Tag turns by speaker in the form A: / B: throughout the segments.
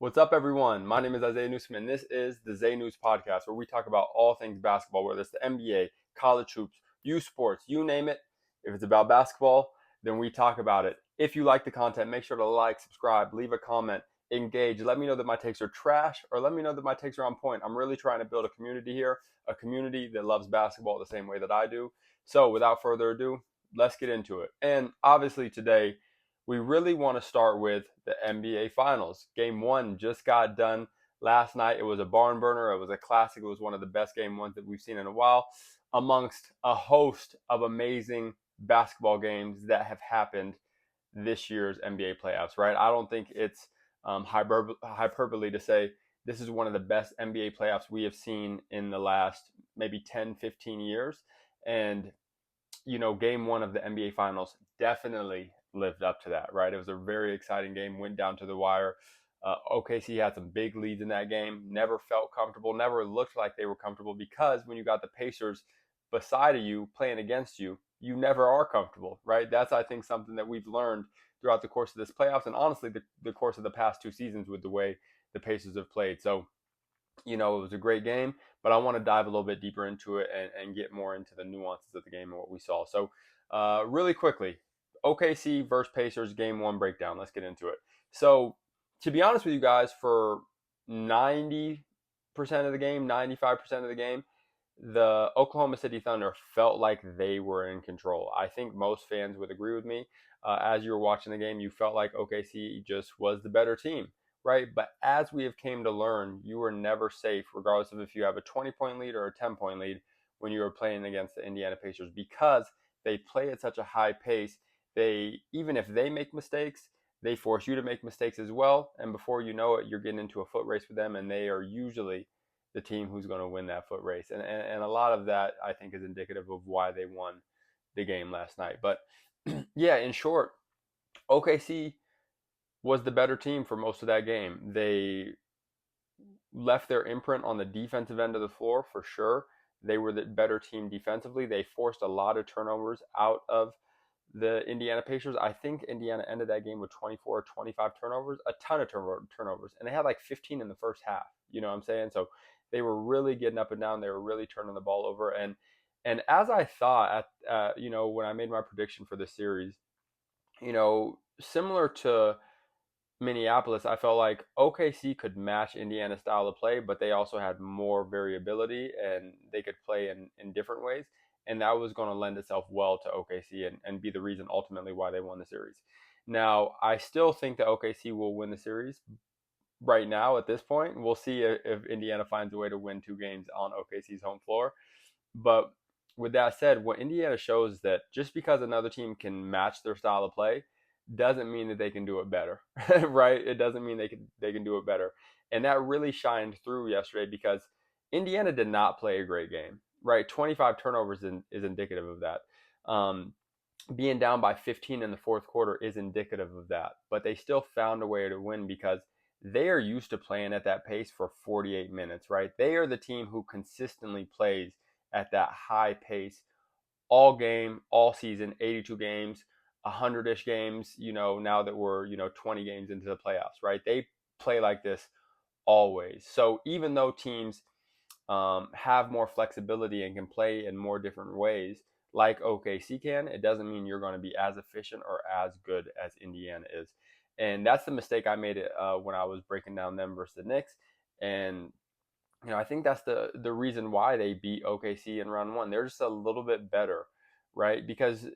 A: What's up, everyone? My name is ZayNews, and this is the ZayNews Podcast, where we talk about all things basketball, whether it's the NBA, college hoops, youth sports, you name it. If it's about basketball, then we talk about it. If you like the content, make sure to like, subscribe, leave a comment, engage. Let me know that my takes are trash, or let me know that my takes are on point. I'm really trying to build a community here, a community that loves basketball the same way that I do. So, without further ado, let's get into it. And obviously, today, we really want to start with the NBA Finals. Game one just got done last night. It was a barn burner. It was a classic. It was one of the best game ones that we've seen in a while, amongst a host of amazing basketball games that have happened this year's NBA playoffs, right? I don't think it's hyperbole to say this is one of the best NBA playoffs we have seen in the last maybe 10, 15 years. And game one of the NBA Finals definitely lived up to that, right? It was a very exciting game, went down to the wire. OKC had some big leads in that game, never felt comfortable, never looked like they were comfortable because when you got the Pacers beside of you playing against you, you never are comfortable, right? That's, I think, something that we've learned throughout the course of this playoffs and honestly, the course of the past two seasons with the way the Pacers have played. So, it was a great game, but I want to dive a little bit deeper into it and get more into the nuances of the game and what we saw. So, really quickly, OKC versus Pacers game one breakdown. Let's get into it. So, to be honest with you guys, for 90% of the game, 95% of the game, the Oklahoma City Thunder felt like they were in control. I think most fans would agree with me. As you were watching the game, you felt like OKC just was the better team, right? But as we have came to learn, you are never safe, regardless of if you have a 20-point lead or a 10-point lead when you are playing against the Indiana Pacers because they play at such a high pace. They even if they make mistakes, they force you to make mistakes as well. And before you know it, you're getting into a foot race with them, and they are usually the team who's going to win that foot race. And a lot of that, I think, is indicative of why they won the game last night. But yeah, in short, OKC was the better team for most of that game. They left their imprint on the defensive end of the floor for sure. They were the better team defensively. They forced a lot of turnovers out of the Indiana Pacers. I think Indiana ended that game with 24 or 25 turnovers, a ton of turnovers. And they had like 15 in the first half. You know what I'm saying? So they were really getting up and down. They were really turning the ball over. And as I thought, when I made my prediction for the series, similar to Minneapolis, I felt like OKC could match Indiana's style of play, but they also had more variability and they could play in different ways. And that was going to lend itself well to OKC and be the reason ultimately why they won the series. Now, I still think that OKC will win the series right now at this point. We'll see if Indiana finds a way to win two games on OKC's home floor. But with that said, what Indiana shows that just because another team can match their style of play doesn't mean that they can do it better, right? It doesn't mean they can do it better, and that really shined through yesterday because Indiana did not play a great game, right? 25 turnovers is indicative of that. Being down by 15 in the fourth quarter is indicative of that, but they still found a way to win because they are used to playing at that pace for 48 minutes, right? They are the team who consistently plays at that high pace all game, all season, 82 games, 100-ish games, now that we're, 20 games into the playoffs, right? They play like this always. So even though teams have more flexibility and can play in more different ways, like OKC can, it doesn't mean you're going to be as efficient or as good as Indiana is. And that's the mistake I made when I was breaking down them versus the Knicks. And I think that's the reason why they beat OKC in round one. They're just a little bit better, right? Because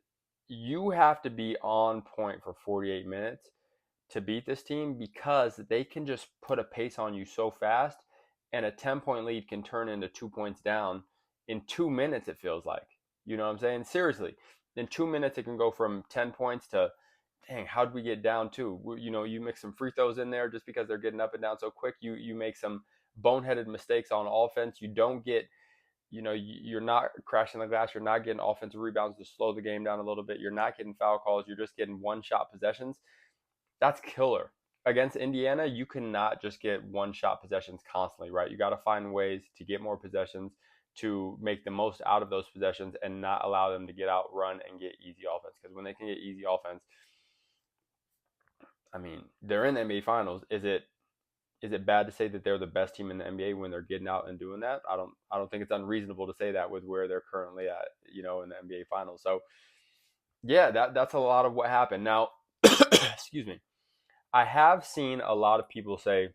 A: you have to be on point for 48 minutes to beat this team because they can just put a pace on you so fast, and a 10-point lead can turn into 2 points down in 2 minutes, it feels like. You know what I'm saying? Seriously. In 2 minutes, it can go from 10 points to, dang, how'd we get down to? You mix some free throws in there just because they're getting up and down so quick. You make some boneheaded mistakes on offense. You don't get, you're not crashing the glass. You're not getting offensive rebounds to slow the game down a little bit. You're not getting foul calls. You're just getting one-shot possessions. That's killer. Against Indiana, you cannot just get one-shot possessions constantly, right? You got to find ways to get more possessions, to make the most out of those possessions and not allow them to get out, run, and get easy offense. Because when they can get easy offense, I mean, they're in the NBA Finals. Is it is it bad to say that they're the best team in the NBA when they're getting out and doing that? I don't think it's unreasonable to say that with where they're currently at, in the NBA Finals. So yeah, that's a lot of what happened. Now, excuse me. I have seen a lot of people say,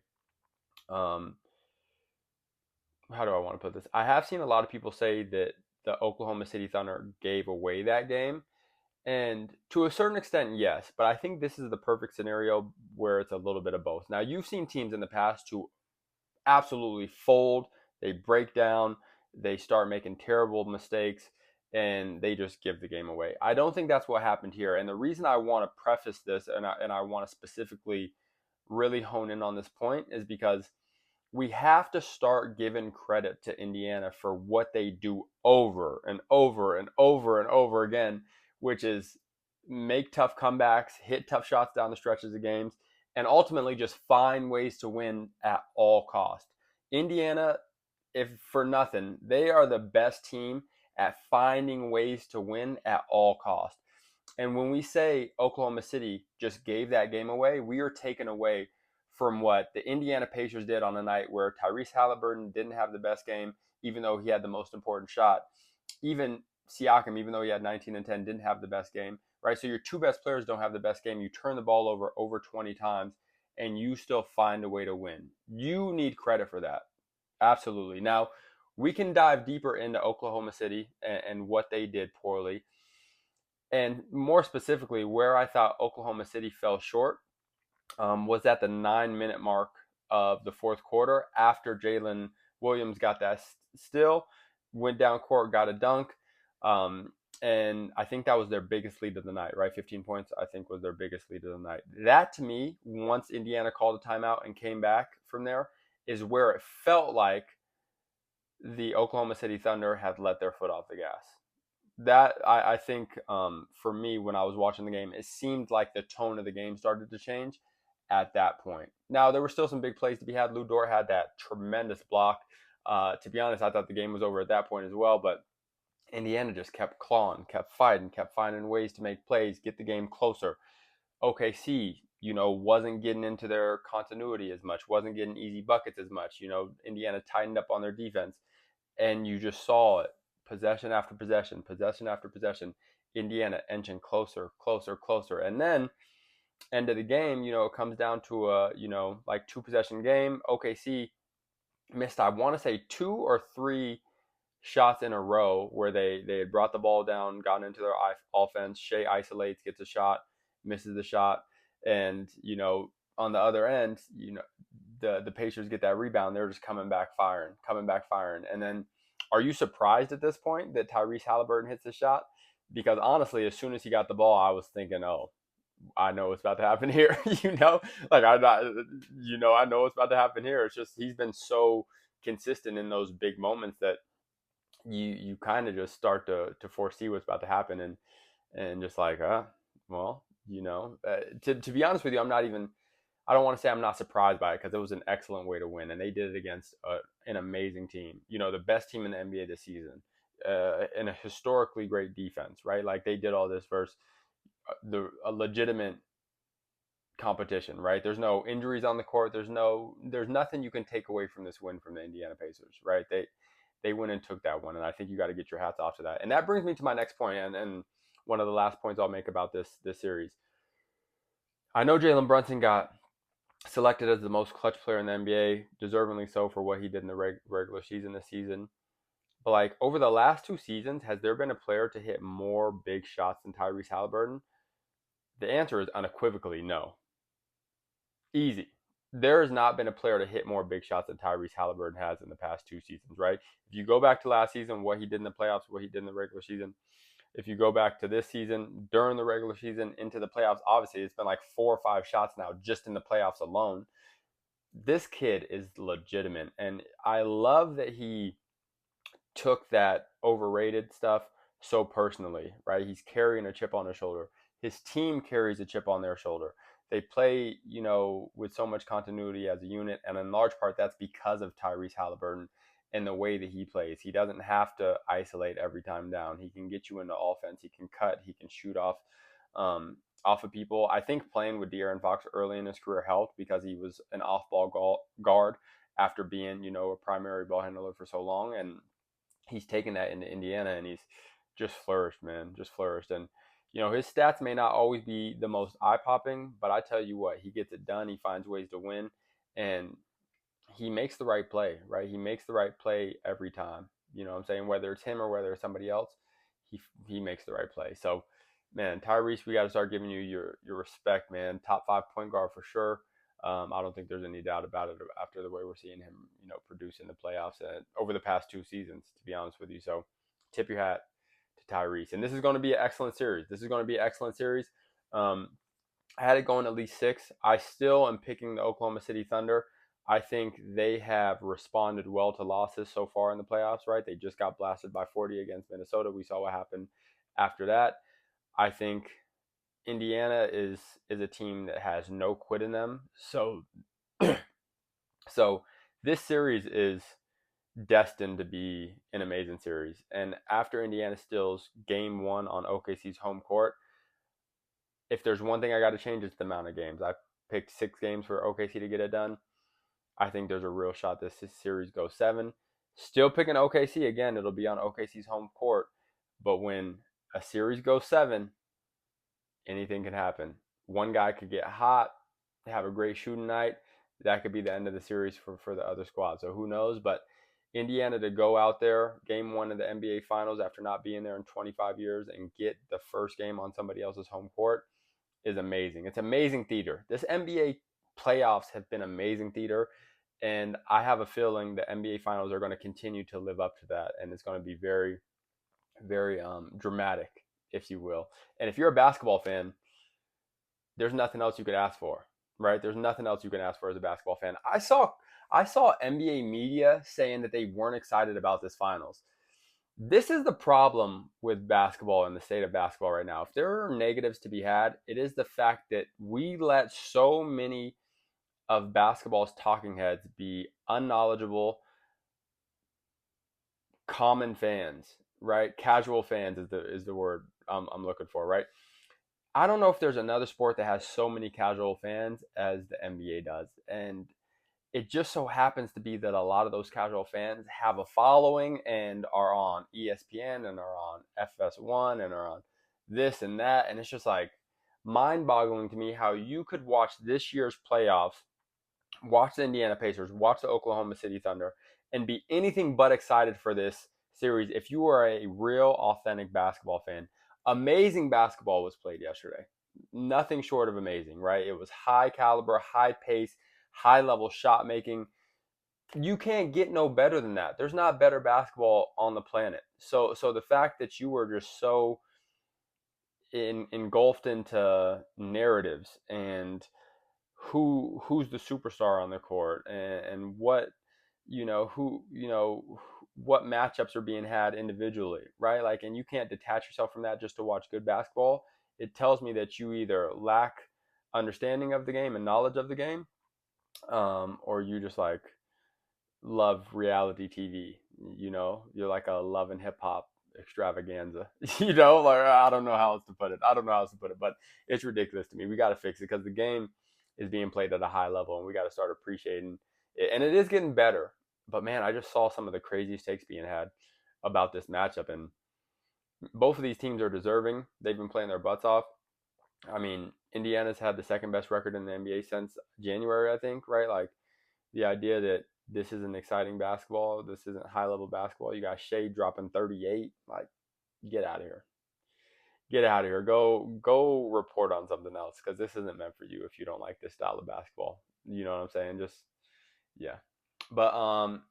A: um, how do I want to put this? I have seen a lot of people say that the Oklahoma City Thunder gave away that game. And to a certain extent, yes. But I think this is the perfect scenario where it's a little bit of both. Now, you've seen teams in the past who absolutely fold, they break down, they start making terrible mistakes, and they just give the game away. I don't think that's what happened here. And the reason I want to preface this and I want to specifically really hone in on this point is because we have to start giving credit to Indiana for what they do over and over and over and over again, which is make tough comebacks, hit tough shots down the stretches of games, and ultimately just find ways to win at all cost. Indiana, if for nothing, they are the best team at finding ways to win at all cost. And when we say Oklahoma City just gave that game away, we are taken away from what the Indiana Pacers did on a night where Tyrese Halliburton didn't have the best game, even though he had the most important shot. Even Siakam, even though he had 19 and 10, didn't have the best game, right? So your two best players don't have the best game. You turn the ball over 20 times, and you still find a way to win. You need credit for that. Absolutely. Now, we can dive deeper into Oklahoma City and what they did poorly. And more specifically, where I thought Oklahoma City fell short was at the 9-minute mark of the fourth quarter after Jalen Williams got that steal, went down court, got a dunk. And I think that was their biggest lead of the night, right? 15 points, I think, was their biggest lead of the night. That, to me, once Indiana called a timeout and came back from there, is where it felt like the Oklahoma City Thunder had let their foot off the gas. That I think for me, when I was watching the game, it seemed like the tone of the game started to change at that point. Now, there were still some big plays to be had. Lou Dort had that tremendous block. To be honest, I thought the game was over at that point as well, but Indiana just kept clawing, kept fighting, kept finding ways to make plays, get the game closer. OKC, wasn't getting into their continuity as much, wasn't getting easy buckets as much. Indiana tightened up on their defense, and you just saw it possession after possession, possession after possession. Indiana inching closer, closer, closer. And then end of the game, it comes down to a, like 2-possession game. OKC missed, I want to say 2 or 3 shots in a row where they had brought the ball down, gotten into their offense. Shea isolates, gets a shot, misses the shot. And, on the other end, the Pacers get that rebound. They're just coming back firing. And then are you surprised at this point that Tyrese Halliburton hits the shot? Because honestly, as soon as he got the ball, I was thinking, oh, I know what's about to happen here. Like I know what's about to happen here. It's just he's been so consistent in those big moments that you kind of just start to foresee what's about to happen and just like, well, to be honest with you, I don't want to say I'm not surprised by it because it was an excellent way to win, and they did it against an amazing team. The best team in the NBA this season, and a historically great defense, right? Like they did all this versus a legitimate competition, right? There's no injuries on the court. There's nothing you can take away from this win from the Indiana Pacers, right? They went and took that one, and I think you got to get your hats off to that. And that brings me to my next point, and one of the last points I'll make about this series. I know Jalen Brunson got selected as the most clutch player in the NBA, deservingly so for what he did in the regular season this season. But like over the last 2 seasons, has there been a player to hit more big shots than Tyrese Halliburton? The answer is unequivocally no. Easy. There has not been a player to hit more big shots than Tyrese Halliburton has in the past 2 seasons, right? If you go back to last season, what he did in the playoffs, what he did in the regular season, if you go back to this season, during the regular season, into the playoffs, obviously it's been like 4 or 5 shots now just in the playoffs alone. This kid is legitimate, and I love that he took that overrated stuff so personally, right? He's carrying a chip on his shoulder. His team carries a chip on their shoulder. They play, with so much continuity as a unit, and in large part that's because of Tyrese Halliburton and the way that he plays. He doesn't have to isolate every time down. He can get you into offense. He can cut. He can shoot off off of people. I think playing with De'Aaron Fox early in his career helped because he was an off-ball guard after being, a primary ball handler for so long, and he's taken that into Indiana, and he's just flourished, man, just flourished. And his stats may not always be the most eye-popping, but I tell you what, he gets it done. He finds ways to win, and he makes the right play, right? He makes the right play every time. You know what I'm saying? Whether it's him or whether it's somebody else, he makes the right play. So, man, Tyrese, we got to start giving you your respect, man. Top 5 point guard for sure. I don't think there's any doubt about it after the way we're seeing him, produce in the playoffs and over the past 2 seasons, to be honest with you. So, tip your hat to Tyrese. And this is going to be an excellent series. I had it going at least 6. I still am picking the Oklahoma City Thunder. I think they have responded well to losses so far in the playoffs, right? They just got blasted by 40 against Minnesota. We saw what happened after that. I think Indiana is a team that has no quit in them. So this series is destined to be an amazing series. And after Indiana steals game 1 on OKC's home court, if there's one thing I got to change, it's the amount of games. I picked 6 games for OKC to get it done. I think there's a real shot this series goes 7. Still picking OKC. Again, it'll be on OKC's home court. But when a series goes 7, anything can happen. One guy could get hot, have a great shooting night. That could be the end of the series for the other squad. So who knows? But Indiana to go out there, game 1 of the NBA Finals after not being there in 25 years and get the first game on somebody else's home court is amazing. It's amazing theater. This NBA playoffs have been amazing theater, and I have a feeling the NBA Finals are going to continue to live up to that, and it's going to be very, very dramatic, if you will. And if you're a basketball fan, there's nothing else you could ask for, right? There's nothing else you can ask for as a basketball fan. I saw NBA media saying that they weren't excited about this finals. This is the problem with basketball and the state of basketball right now. If there are negatives to be had, it is the fact that we let so many of basketball's talking heads be unknowledgeable, common fans, right? Casual fans is the word I'm looking for, right? I don't know if there's another sport that has so many casual fans as the NBA does. And it just so happens to be that a lot of those casual fans have a following and are on ESPN and are on FS1 and are on this and that. And it's just like mind-boggling to me how you could watch this year's playoffs, watch the Indiana Pacers, watch the Oklahoma City Thunder, and be anything but excited for this series if you are a real, authentic basketball fan. Amazing basketball was played yesterday. Nothing short of amazing, right? It was high caliber, high pace, high level shot making. You can't get no better than that. There's not better basketball on the planet. So the fact that you were just so engulfed into narratives and who's the superstar on the court and what what matchups are being had individually, right? Like, and you can't detach yourself from that just to watch good basketball. It tells me that you either lack understanding of the game and knowledge of the game, or you just like love reality TV. You're like a love and hip hop extravaganza. Like I don't know how else to put it. But it's ridiculous to me. We got to fix it because the game is being played at a high level, and we got to start appreciating it. And it is getting better. But man, I just saw some of the craziest takes being had about this matchup, and both of these teams are deserving. They've been playing their butts off. I mean, Indiana's had the second best record in the NBA since January, I think, right? Like the idea that this isn't exciting basketball, this isn't high level basketball. You got Shea dropping 38. Like, get out of here. Get out of here. Go report on something else because this isn't meant for you if you don't like this style of basketball. You know what I'm saying? Just yeah. But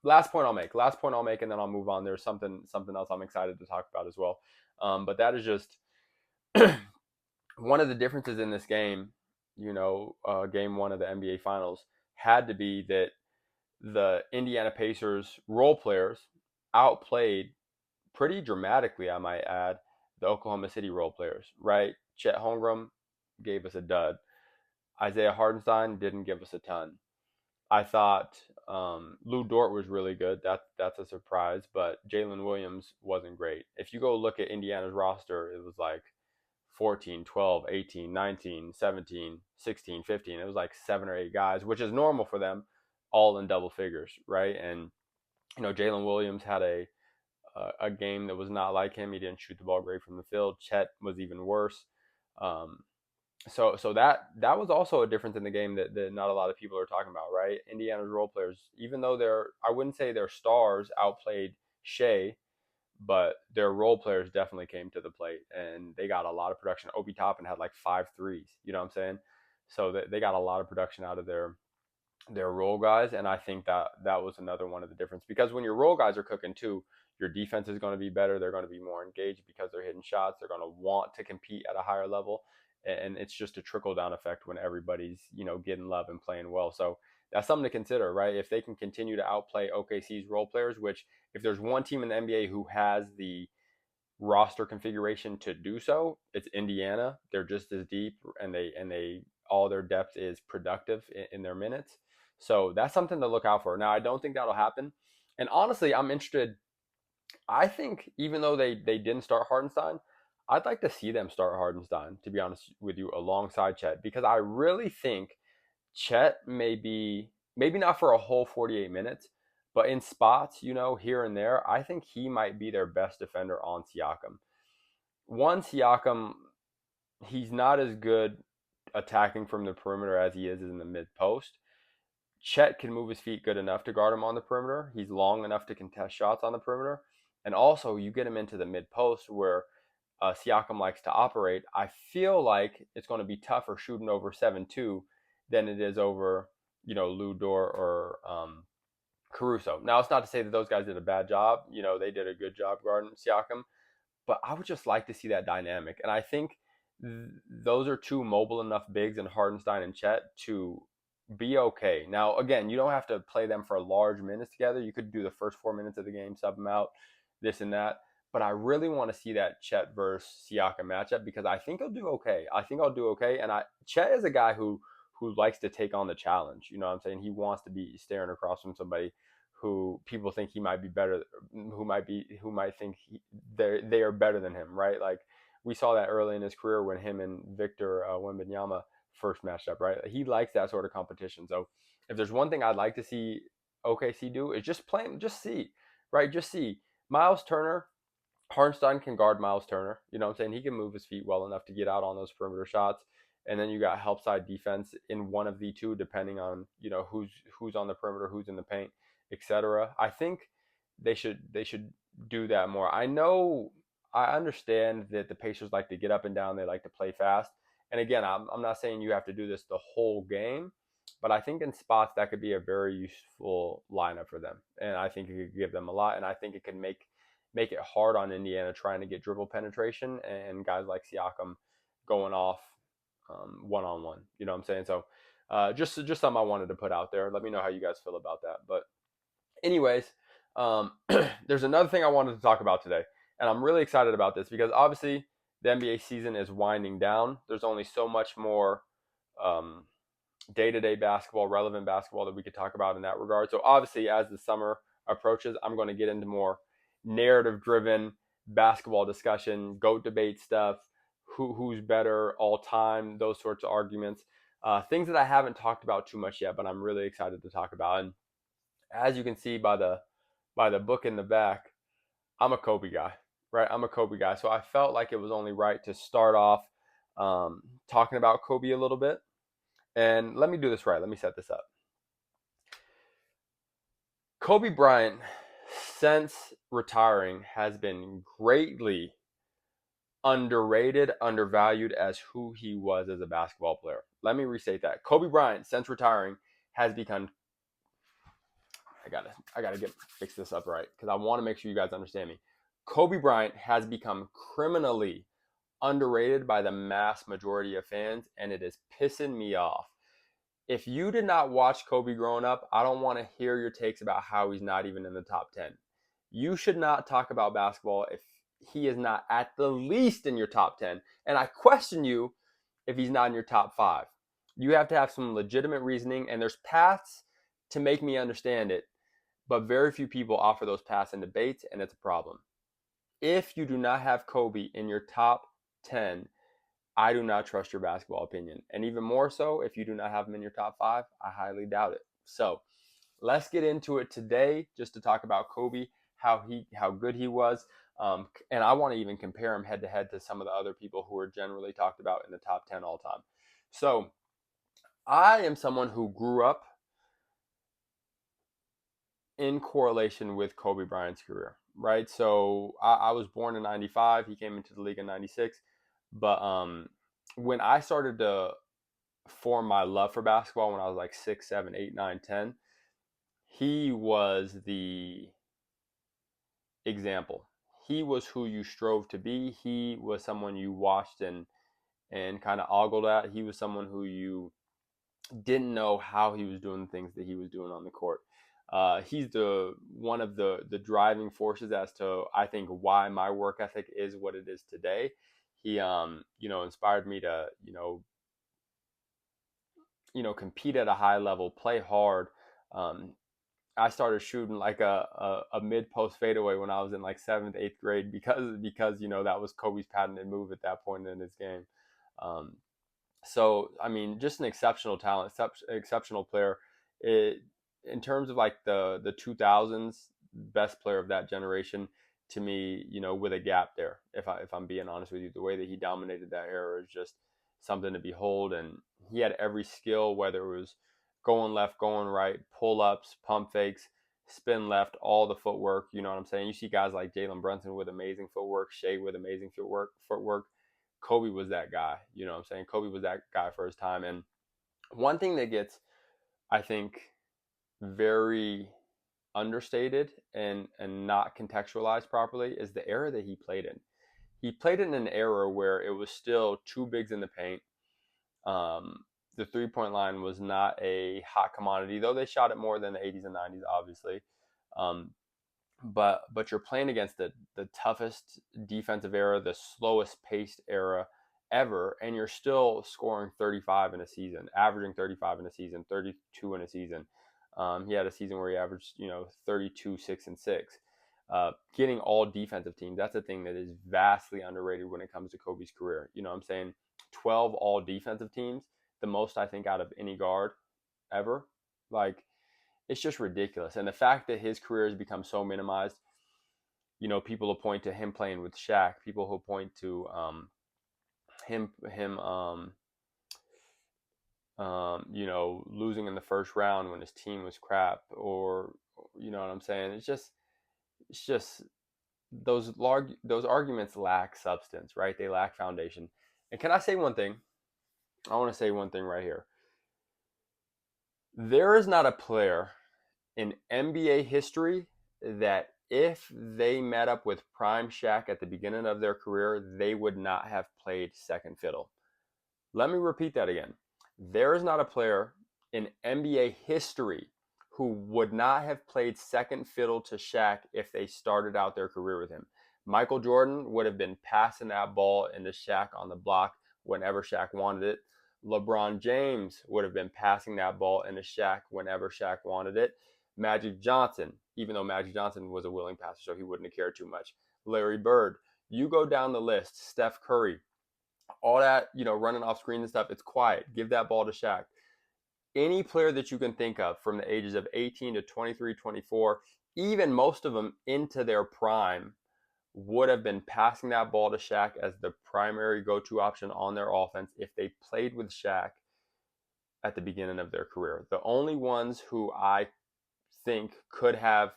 A: last point I'll make, and then I'll move on. There's something else I'm excited to talk about as well. But that is just one of the differences in this game. Game 1 of the NBA Finals had to be that the Indiana Pacers role players outplayed pretty dramatically, I might add, the Oklahoma City role players, right? Chet Holmgren gave us a dud. Isaiah Hartenstein didn't give us a ton. I thought Lou Dort was really good. That's a surprise, but Jalen Williams wasn't great. If you go look at Indiana's roster, it was like 14, 12, 18, 19, 17, 16, 15. It was like 7 or 8 guys, which is normal for them, all in double figures, right? And Jalen Williams had a game that was not like him. He didn't shoot the ball great from the field. Chet was even worse. Um, so that was also a difference in the game that not a lot of people are talking about, right? Indiana's role players, even though I wouldn't say their stars outplayed Shea, but their role players definitely came to the plate and they got a lot of production. Obi Toppin had like 5 threes, you know what I'm saying? So they got a lot of production out of their role guys, and I think that was another one of the difference, because when your role guys are cooking too, your defense is going to be better. They're going to be more engaged because they're hitting shots. They're going to want to compete at a higher level, and it's just a trickle down effect when everybody's getting love and playing well. So that's something to consider, right? If they can continue to outplay OKC's role players, which if there's one team in the NBA who has the roster configuration to do so, it's Indiana. They're just as deep, and they all their depth is productive in their minutes. So that's something to look out for. Now, I don't think that'll happen. And honestly, I'm interested. I think even though they didn't start Hardenstein, I'd like to see them start Hardenstein, to be honest with you, alongside Chet, because I really think Chet may be, maybe not for a whole 48 minutes, but in spots, here and there, I think he might be their best defender on Siakam. One, Siakam, he's not as good attacking from the perimeter as he is in the mid post. Chet can move his feet good enough to guard him on the perimeter. He's long enough to contest shots on the perimeter. And also, you get him into the mid post where Siakam likes to operate. I feel like it's going to be tougher shooting over 7-2 than it is over, Lou Dort or Caruso. Now, it's not to say that those guys did a bad job. They did a good job guarding Siakam. But I would just like to see that dynamic. And I think those are two mobile enough bigs in Hardenstein and Chet to be okay. Now, again, you don't have to play them for large minutes together. You could do the first 4 minutes of the game, sub them out, this and that. But I really want to see that Chet versus Siakam matchup, because I think he'll do okay. I think I'll do okay. And Chet is a guy who likes to take on the challenge. You know what I'm saying? He wants to be staring across from somebody who people think he might be better, who might think they are better than him, right? Like we saw that early in his career when him and Victor Wembanyama first matched up, right? He likes that sort of competition. So if there's one thing I'd like to see OKC do is just play him, just see, right? Just see. Miles Turner, Hardenstein can guard Miles Turner. You know what I'm saying? He can move his feet well enough to get out on those perimeter shots. And then you got help side defense in one of the two, depending on, who's on the perimeter, who's in the paint, etc. I think they should do that more. I understand that the Pacers like to get up and down. They like to play fast. And again, I'm not saying you have to do this the whole game, but I think in spots that could be a very useful lineup for them. And I think it could give them a lot. And I think it can make it hard on Indiana trying to get dribble penetration and guys like Siakam going off one-on-one. You know what I'm saying? So just something I wanted to put out there. Let me know how you guys feel about that. But anyways, there's another thing I wanted to talk about today. And I'm really excited about this because obviously the NBA season is winding down. There's only so much more day-to-day basketball, relevant basketball that we could talk about in that regard. So obviously as the summer approaches, I'm going to get into more narrative-driven basketball discussion, GOAT debate stuff, who's better all time, those sorts of arguments, things that I haven't talked about too much yet, but I'm really excited to talk about. And as you can see by the book in the back, I'm a Kobe guy, right? I'm a Kobe guy. So I felt like it was only right to start off talking about Kobe a little bit. And let me do this right. Let me set this up. Kobe Bryant, since retiring, has been greatly underrated, undervalued as who he was as a basketball player. Let me restate that. Kobe Bryant, since retiring, has become... I gotta fix this up right because I want to make sure you guys understand me. Kobe Bryant has become criminally underrated by the mass majority of fans, and it is pissing me off. If you did not watch Kobe growing up, I don't want to hear your takes about how he's not even in the top 10. You should not talk about basketball if he is not at the least in your top 10. And I question you if he's not in your top 5. You have to have some legitimate reasoning, and there's paths to make me understand it, but very few people offer those paths in debates, and it's a problem. If you do not have Kobe in your top 10, I do not trust your basketball opinion. And even more so, if you do not have him in your top 5, I highly doubt it. So let's get into it today just to talk about Kobe, how good he was. And I want to even compare him head to head to some of the other people who are generally talked about in the top 10 all time. So I am someone who grew up in correlation with Kobe Bryant's career, right? So I was born in 95. He came into the league in 96. But when I started to form my love for basketball when I was like 6, 7, 8, 9, 10, he was the example. He was who you strove to be. He was someone you watched and kind of ogled at. He was someone who you didn't know how he was doing the things that he was doing on the court. He's the one of the driving forces as to, I think, why my work ethic is what it is today. He inspired me to compete at a high level, play hard. I started shooting like a mid post fadeaway when I was in like 7th, 8th grade because that was Kobe's patented move at that point in his game. So I mean, just an exceptional talent, exceptional player. In terms of like the 2000s, best player of that generation to me, with a gap there. If I'm being honest with you, the way that he dominated that era is just something to behold, and he had every skill, whether it was going left, going right, pull ups, pump fakes, spin left, all the footwork. You know what I'm saying? You see guys like Jalen Brunson with amazing footwork, Shea with amazing footwork. Kobe was that guy. You know what I'm saying? Kobe was that guy for his time. And one thing that gets, I think, very understated and not contextualized properly is the era that he played in. He played in an era where it was still two bigs in the paint. The 3-point line was not a hot commodity, though they shot it more than the 80s and 90s, obviously. But you're playing against the toughest defensive era, the slowest paced era ever, and you're still scoring 35 in a season, averaging 35 in a season, 32 in a season. He had a season where he averaged 32, 6, and 6. Getting all defensive teams, that's a thing that is vastly underrated when it comes to Kobe's career. You know what I'm saying? 12 all defensive teams, the most I think out of any guard ever. Like, it's just ridiculous. And the fact that his career has become so minimized, people will point to him playing with Shaq. People who point to him losing in the first round when his team was crap, or you know what I'm saying? It's just those arguments lack substance, right? They lack foundation. And can I say one thing? I want to say one thing right here. There is not a player in NBA history that if they met up with prime Shaq at the beginning of their career, they would not have played second fiddle. Let me repeat that again. There is not a player in NBA history who would not have played second fiddle to Shaq if they started out their career with him. Michael Jordan would have been passing that ball into Shaq on the block whenever Shaq wanted it. LeBron James would have been passing that ball into Shaq whenever Shaq wanted it. Magic Johnson, even though Magic Johnson was a willing passer, so he wouldn't have cared too much. Larry Bird. You go down the list. Steph Curry. All that, running off screen and stuff, it's quiet. Give that ball to Shaq. Any player that you can think of from the ages of 18 to 23, 24, even most of them into their prime, would have been passing that ball to Shaq as the primary go-to option on their offense if they played with Shaq at the beginning of their career. The only ones who I think could have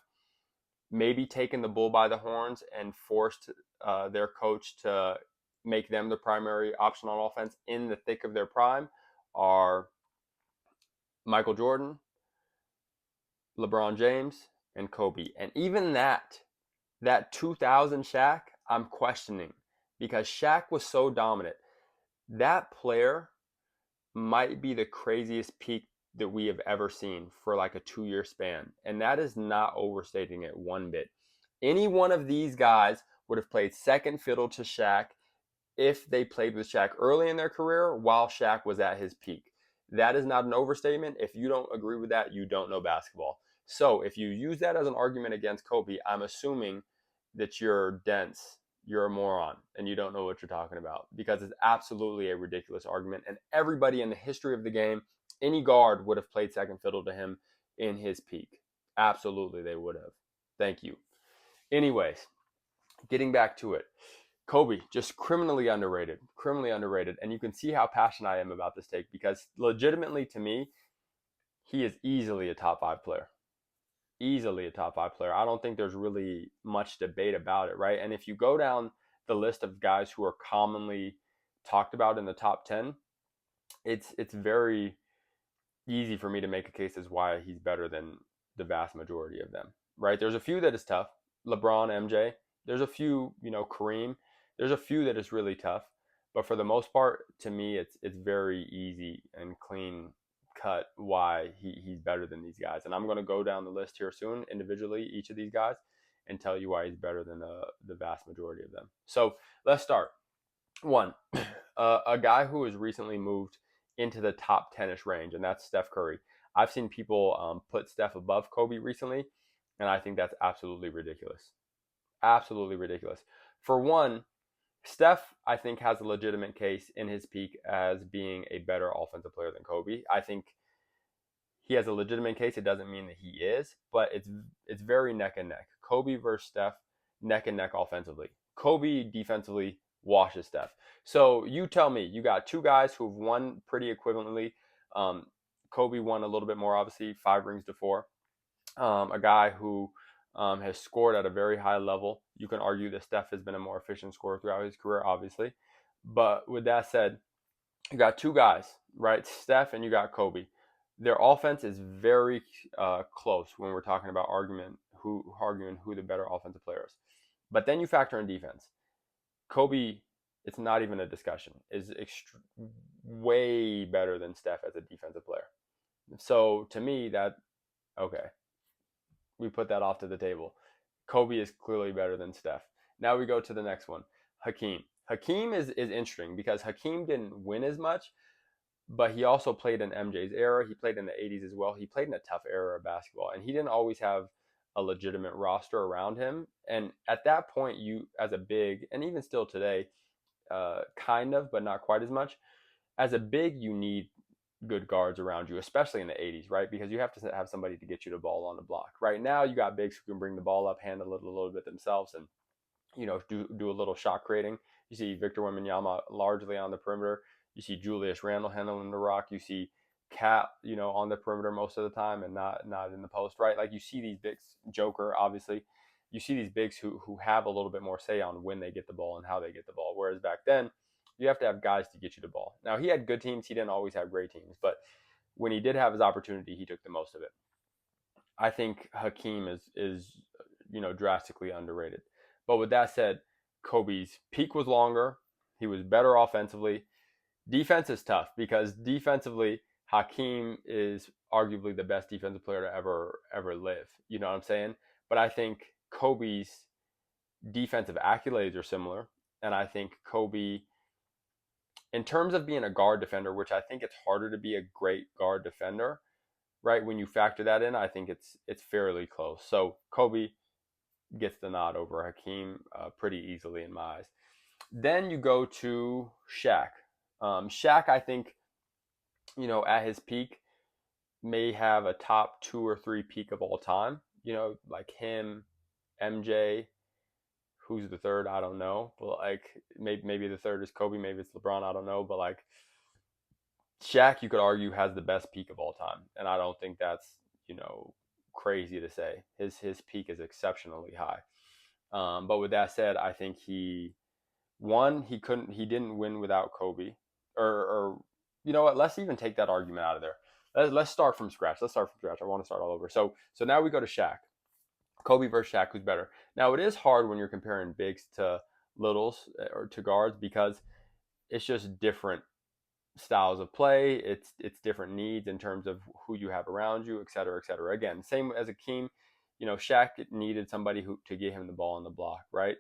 A: maybe taken the bull by the horns and forced their coach to make them the primary option on offense in the thick of their prime are Michael Jordan, LeBron James, and Kobe. And even that 2000 Shaq, I'm questioning because Shaq was so dominant. That player might be the craziest peak that we have ever seen for like a 2-year span. And that is not overstating it one bit. Any one of these guys would have played second fiddle to Shaq if they played with Shaq early in their career while Shaq was at his peak. That is not an overstatement. If you don't agree with that, you don't know basketball. So if you use that as an argument against Kobe, I'm assuming that you're dense, you're a moron and you don't know what you're talking about, because it's absolutely a ridiculous argument. And everybody in the history of the game, any guard would have played second fiddle to him in his peak. Absolutely, they would have. Thank you. Anyways, getting back to it. Kobe, just criminally underrated. And you can see how passionate I am about this take, because legitimately to me, he is easily a top 5 player. Easily a top 5 player. I don't think there's really much debate about it, right? And if you go down the list of guys who are commonly talked about in the top 10, it's very easy for me to make a case as why he's better than the vast majority of them, right? There's a few that is tough. LeBron, MJ. There's a few, Kareem. There's a few that is really tough. But for the most part, to me, it's very easy and clean cut why he's better than these guys. And I'm going to go down the list here soon, individually, each of these guys, and tell you why he's better than the vast majority of them. So let's start. One, a guy who has recently moved into the top 10-ish range, and that's Steph Curry. I've seen people put Steph above Kobe recently, and I think that's absolutely ridiculous. Absolutely ridiculous. For one, Steph, I think, has a legitimate case in his peak as being a better offensive player than Kobe. I think he has a legitimate case. It doesn't mean that he is, but it's very neck and neck. Kobe versus Steph, neck and neck offensively. Kobe defensively washes Steph. So you tell me, you got two guys who've won pretty equivalently. Kobe won a little bit more, obviously, 5 rings to 4. A guy who has scored at a very high level. You can argue that Steph has been a more efficient scorer throughout his career, obviously. But with that said, you got two guys, right? Steph and you got Kobe. Their offense is very close when we're talking about arguing who the better offensive player is. But then you factor in defense. Kobe, it's not even a discussion, is way better than Steph as a defensive player. So to me, okay, we put that off to the table. Kobe is clearly better than Steph. Now we go to the next one, Hakeem. Hakeem is interesting because Hakeem didn't win as much, but he also played in MJ's era. He played in the 80s as well. He played in a tough era of basketball, and he didn't always have a legitimate roster around him. And at that point, you, as a big, and even still today, kind of, but not quite as much, as a big, you need good guards around you, especially in the 80s, right? Because you have to have somebody to get you the ball on the block. Right now, you got bigs who can bring the ball up, handle it a little bit themselves, and do a little shot creating. You see Victor Wembanyama largely on the perimeter. You see Julius Randle handling the rock. You see Cat, on the perimeter most of the time and not in the post, right? Like you see these bigs, Joker, obviously. You see these bigs who have a little bit more say on when they get the ball and how they get the ball. Whereas back then, you have to have guys to get you the ball. Now, he had good teams. He didn't always have great teams. But when he did have his opportunity, he took the most of it. I think Hakeem is drastically underrated. But with that said, Kobe's peak was longer. He was better offensively. Defense is tough because defensively, Hakeem is arguably the best defensive player to ever live. You know what I'm saying? But I think Kobe's defensive accolades are similar. And I think Kobe, in terms of being a guard defender, which I think it's harder to be a great guard defender, right? When you factor that in, I think it's fairly close. So Kobe gets the nod over Hakeem pretty easily in my eyes. Then you go to Shaq. Shaq, I think, at his peak, may have a top 2 or 3 peak of all time. Like him, MJ, who's the third? I don't know. But like maybe the third is Kobe, maybe it's LeBron. I don't know. But like Shaq, you could argue, has the best peak of all time, and I don't think that's crazy to say. His peak is exceptionally high. But with that said, I think he didn't win without Kobe, or you know what? Let's even take that argument out of there. Let's start from scratch. I want to start all over. So now we go to Shaq. Kobe versus Shaq, who's better? Now it is hard when you're comparing bigs to littles or to guards because it's just different styles of play. It's different needs in terms of who you have around you, et cetera, et cetera. Again, same as Hakeem, Shaq needed somebody to get him the ball on the block, right?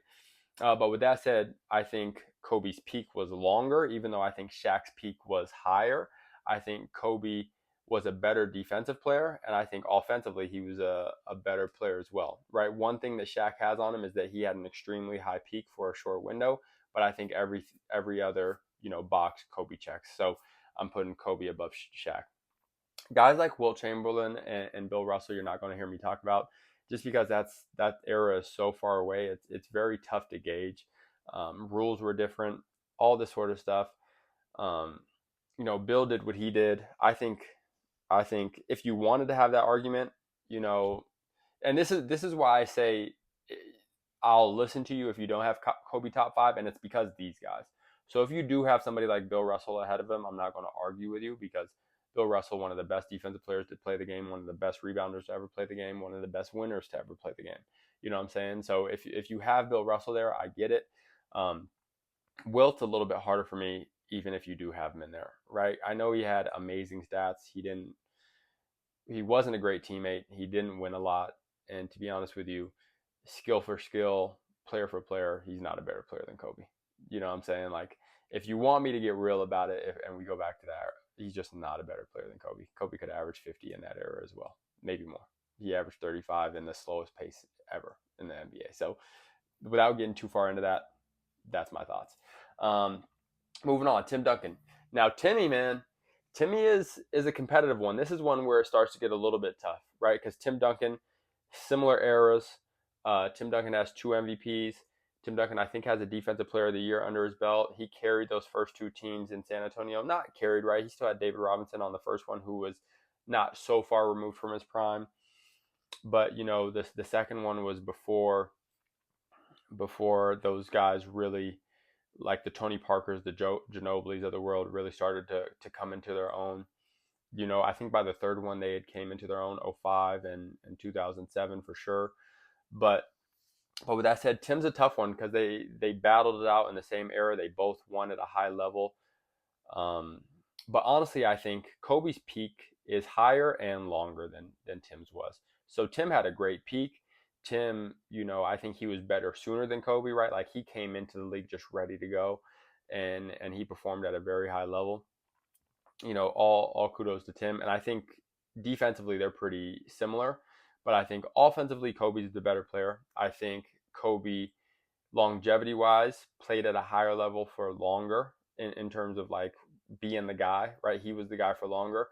A: But with that said, I think Kobe's peak was longer, even though I think Shaq's peak was higher. I think Kobe was a better defensive player, and I think offensively he was a better player as well, right? One thing that Shaq has on him is that he had an extremely high peak for a short window, but I think every other box Kobe checks. So I'm putting Kobe above Shaq. Guys like Wilt Chamberlain and Bill Russell, you're not going to hear me talk about, just because that era is so far away. It's very tough to gauge. Rules were different, all this sort of stuff. Um, Bill did what he did. I think if you wanted to have that argument, you know, and this is why I say I'll listen to you if you don't have Kobe top five, and it's because these guys. So if you do have somebody like Bill Russell ahead of him, I'm not going to argue with you, because Bill Russell, one of the best defensive players to play the game, one of the best rebounders to ever play the game, one of the best winners to ever play the game. You know what I'm saying? So if you have Bill Russell there, I get it. Wilt's a little bit harder for me, even if you do have him in there, right? I know he had amazing stats. He wasn't a great teammate. He didn't win a lot. And to be honest with you, skill for skill, player for player, he's not a better player than Kobe. You know what I'm saying? Like, if you want me to get real about it, and we go back to that, he's just not a better player than Kobe. Kobe could average 50 in that era as well, maybe more. He averaged 35 in the slowest pace ever in the NBA. So without getting too far into that, that's my thoughts. Moving on, Tim Duncan. Now, Timmy, man, Timmy is a competitive one. This is one where it starts to get a little bit tough, right? Because Tim Duncan, similar eras. Tim Duncan has 2 MVPs. Tim Duncan, I think, has a Defensive Player of the Year under his belt. He carried those first 2 teams in San Antonio. Not carried, right? He still had David Robinson on the first one, who was not so far removed from his prime. But, the second one was before those guys really, like the Tony Parkers, the Ginobilis of the world, really started to come into their own. I think by the third one they had came into their own, 05 and 2007 for sure. But with that said, Tim's a tough one because they battled it out in the same era. They both won at a high level. But honestly, I think Kobe's peak is higher and longer than Tim's was. So Tim had a great peak. Tim, I think he was better sooner than Kobe, right? Like, he came into the league just ready to go, and he performed at a very high level. All kudos to Tim. And I think defensively they're pretty similar, but I think offensively Kobe's the better player. I think Kobe, longevity wise, played at a higher level for longer in terms of like being the guy, right? He was the guy for longer.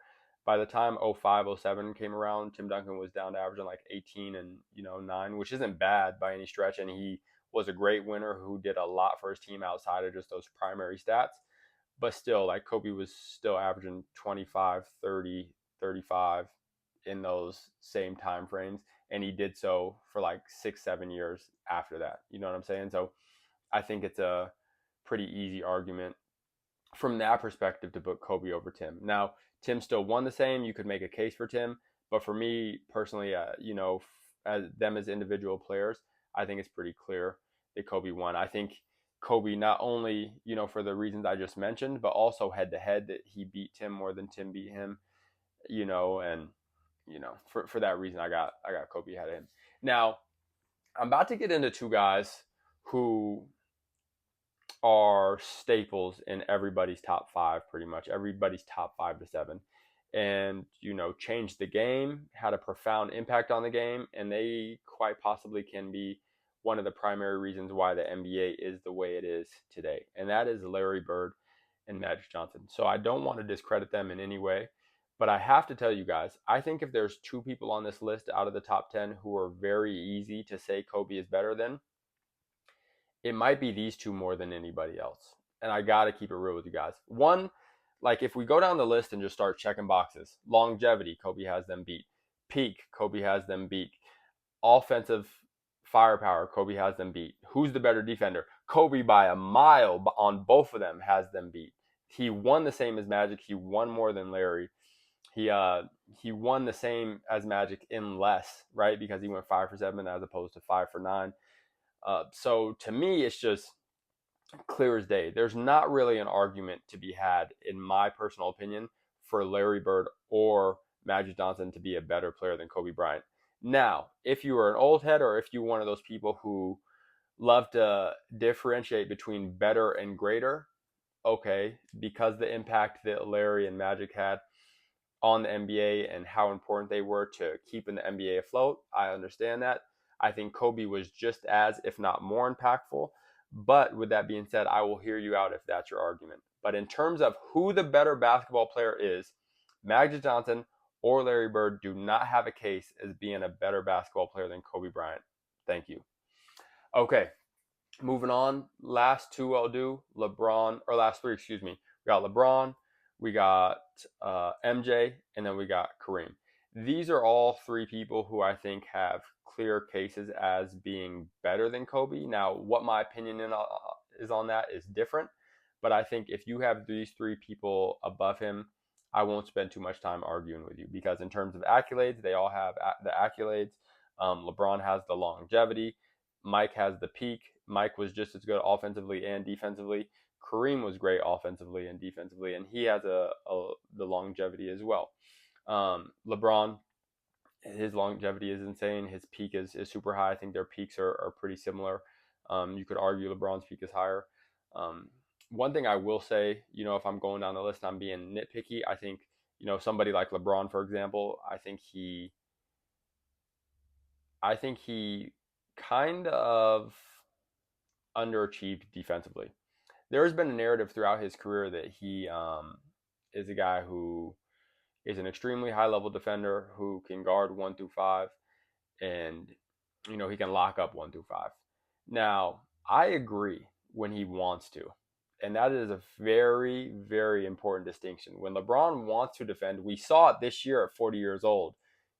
A: By the time 05, 07 came around, Tim Duncan was down to averaging like 18 and 9, which isn't bad by any stretch. And he was a great winner who did a lot for his team outside of just those primary stats. But still, like, Kobe was still averaging 25, 30, 35 in those same time frames. And he did so for like 6-7 years after that. You know what I'm saying? So I think it's a pretty easy argument from that perspective to put Kobe over Tim. Now, Tim still won the same. You could make a case for Tim. But for me personally, as individual players, I think it's pretty clear that Kobe won. I think Kobe, not only, for the reasons I just mentioned, but also head to head, that he beat Tim more than Tim beat him, and, for that reason, I got Kobe ahead of him. Now, I'm about to get into 2 guys who are staples in everybody's top 5, pretty much everybody's top 5 to 7, and, changed the game, had a profound impact on the game, and they quite possibly can be one of the primary reasons why the NBA is the way it is today. And that is Larry Bird and Magic Johnson. So I don't want to discredit them in any way, but I have to tell you guys, I think if there's 2 people on this list out of the top 10 who are very easy to say Kobe is better than, it might be these 2 more than anybody else. And I got to keep it real with you guys. One, like, if we go down the list and just start checking boxes, longevity, Kobe has them beat. Peak, Kobe has them beat. Offensive firepower, Kobe has them beat. Who's the better defender? Kobe by a mile on both of them has them beat. He won the same as Magic. He won more than Larry. He won the same as Magic in less, right? Because he went 5 for 7 as opposed to 5 for 9. So to me, it's just clear as day. There's not really an argument to be had, in my personal opinion, for Larry Bird or Magic Johnson to be a better player than Kobe Bryant. Now, if you are an old head, or if you're one of those people who love to differentiate between better and greater, okay, because the impact that Larry and Magic had on the NBA and how important they were to keeping the NBA afloat. I understand that. I think Kobe was just as, if not more, impactful. But with that being said, I will hear you out if that's your argument. But in terms of who the better basketball player is, Magic Johnson or Larry Bird do not have a case as being a better basketball player than Kobe Bryant. Thank you. Okay, moving on. Last two I'll do. LeBron, or last three, excuse me. We got LeBron, we got MJ, and then we got Kareem. These are all three people who I think have clear cases as being better than Kobe. Now, what my opinion is on that is different, but I think if you have these three people above him, I won't spend too much time arguing with you because in terms of accolades, they all have the accolades. LeBron has the longevity. Mike has the peak. Mike was just as good offensively and defensively. Kareem was great offensively and defensively, and he has the longevity as well. LeBron, his longevity is insane. His peak is super high. I think their peaks are pretty similar. You could argue LeBron's peak is higher. One thing I will say, if I'm going down the list and I'm being nitpicky, I think, somebody like LeBron, for example, I think he kind of underachieved defensively. There has been a narrative throughout his career that he is a guy who is an extremely high level defender who can guard 1 through 5, and he can lock up 1 through 5. Now, I agree when he wants to, and that is a very, very important distinction. When LeBron wants to defend, we saw it this year at 40 years old.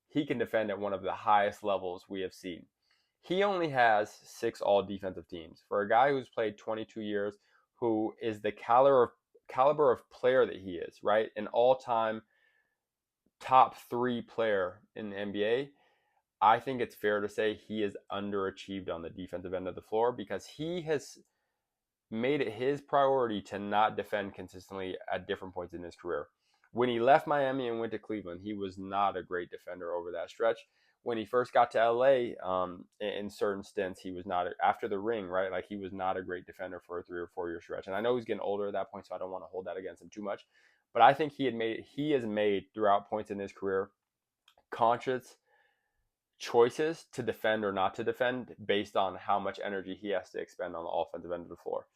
A: He can defend at one of the highest levels we have seen. He only has 6 all defensive teams. For a guy who's played 22 years, who is the caliber of player that he is, right? An all-time top 3 player in the NBA, I think it's fair to say he is underachieved on the defensive end of the floor because he has made it his priority to not defend consistently at different points in his career. When he left Miami and went to Cleveland, he was not a great defender over that stretch. When he first got to LA, in certain stints, he was not, after the ring, right? Like, he was not a great defender for a 3 or 4 year stretch. And I know he's getting older at that point, so I don't want to hold that against him too much. But I think he has made throughout points in his career conscious choices to defend or not to defend based on how much energy he has to expend on the offensive end of the floor.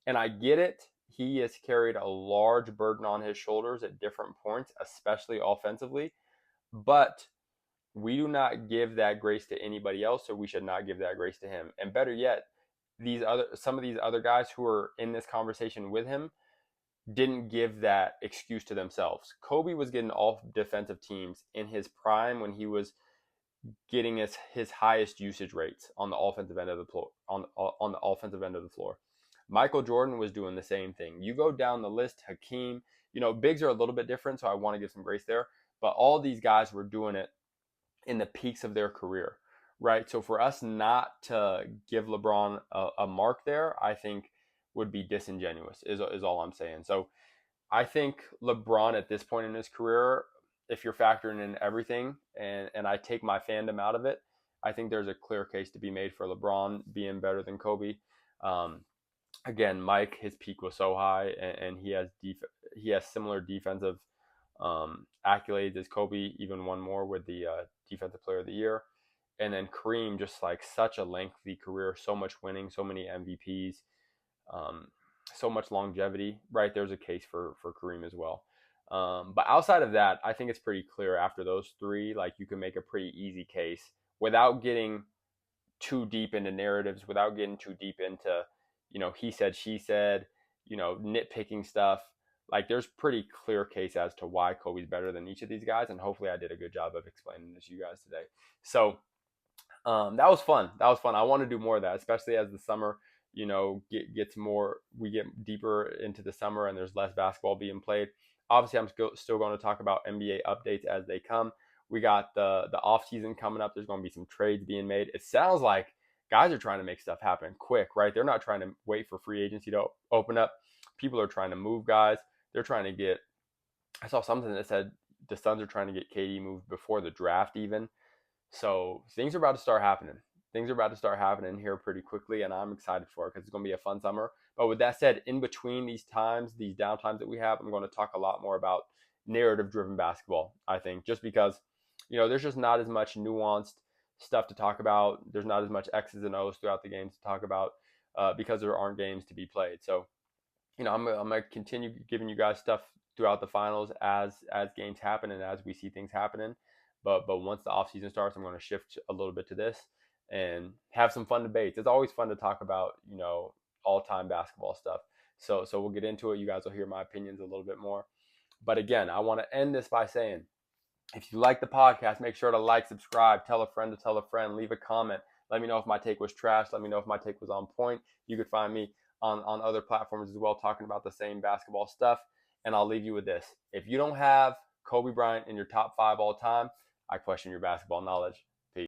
A: And I get it. He has carried a large burden on his shoulders at different points, especially offensively. But we do not give that grace to anybody else, so we should not give that grace to him. And better yet, some of these other guys who are in this conversation with him didn't give that excuse to themselves. Kobe was getting all defensive teams in his prime when he was getting his highest usage rates on the offensive end of the floor. On the offensive end of the floor, Michael Jordan was doing the same thing. You go down the list, Hakeem. Bigs are a little bit different, so I want to give some grace there. But all these guys were doing it in the peaks of their career, right? So for us not to give LeBron a mark there, I think would be disingenuous, is all I'm saying. So I think LeBron at this point in his career, if you're factoring in everything and I take my fandom out of it, I think there's a clear case to be made for LeBron being better than Kobe. Again, Mike, his peak was so high, and he has similar defensive accolades as Kobe, even one more with the Defensive Player of the Year. And then Kareem, just like such a lengthy career, so much winning, so many MVPs, so much longevity, right? There's a case for Kareem as well. But outside of that, I think it's pretty clear after those three, like, you can make a pretty easy case without getting too deep into narratives, without getting too deep into, he said, she said, nitpicking stuff. Like, there's pretty clear case as to why Kobe's better than each of these guys, and hopefully I did a good job of explaining this to you guys today. So that was fun. I want to do more of that, especially as the summer, gets more. We get deeper into the summer, and there's less basketball being played. Obviously, I'm still going to talk about NBA updates as they come. We got the off season coming up. There's going to be some trades being made. It sounds like guys are trying to make stuff happen quick, right? They're not trying to wait for free agency to open up. People are trying to move guys. They're trying to get. I saw something that said the Suns are trying to get KD moved before the draft even. So things are about to start happening. Things are about to start happening here pretty quickly, and I'm excited for it because it's going to be a fun summer. But with that said, in between these times, these downtimes that we have, I'm going to talk a lot more about narrative-driven basketball, I think, just because, there's just not as much nuanced stuff to talk about. There's not as much X's and O's throughout the games to talk about because there aren't games to be played. So, I'm gonna continue giving you guys stuff throughout the finals as games happen and as we see things happening. But once the off season starts, I'm going to shift a little bit to this and have some fun debates. It's always fun to talk about all time basketball stuff. So we'll get into it. You guys will hear my opinions a little bit more. But again, I want to end this by saying, if you like the podcast, make sure to like, subscribe, tell a friend to tell a friend, leave a comment. Let me know if my take was trash. Let me know if my take was on point. You could find me on other platforms as well, talking about the same basketball stuff. And I'll leave you with this. If you don't have Kobe Bryant in your top 5 all time, I question your basketball knowledge.